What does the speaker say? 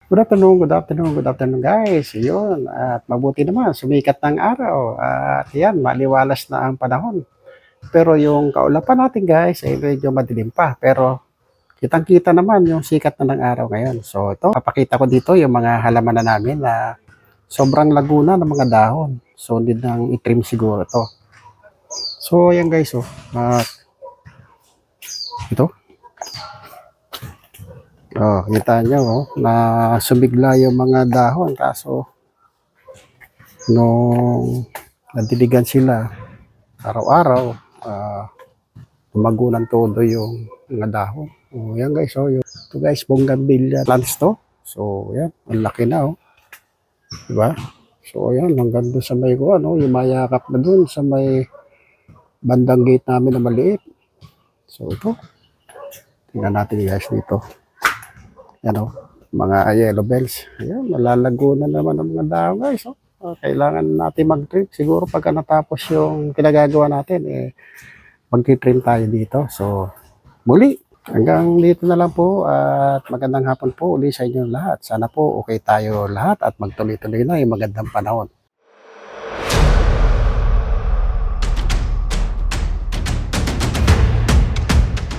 Good afternoon guys. Yun, at mabuti naman, sumikat ng araw. At yan, maliwalas na ang panahon. Pero yung kaulapan natin guys, ay medyo madilim pa. Pero kitang-kita naman yung sikat na ng araw ngayon. So ito, papakita ko dito yung mga halaman na namin na sobrang laguna ng mga dahon. So need nang i-trim siguro to. So yan guys, ito. Kita nyo, na sumigla yung mga dahon. Kaso, nung nadiligan sila, araw-araw, tumagunan todo yung mga dahon. Yan guys, ito guys, bonggambilya plants to. So, yan, ang laki na, diba? So, yan, hanggang doon sa may, yung mayakap na doon sa may bandang gate namin na maliit. So, ito, tingnan natin guys dito. Yan mga yellow bells. Ayan, malalago na naman ang mga dahon guys. Kailangan natin mag-trim. Siguro pagka natapos yung pinagagawa natin, mag-trim tayo dito. So, muli, hanggang dito na lang po at magandang hapon po uli sa inyo lahat. Sana po okay tayo lahat at magtuloy-tuloy na yung magandang panahon.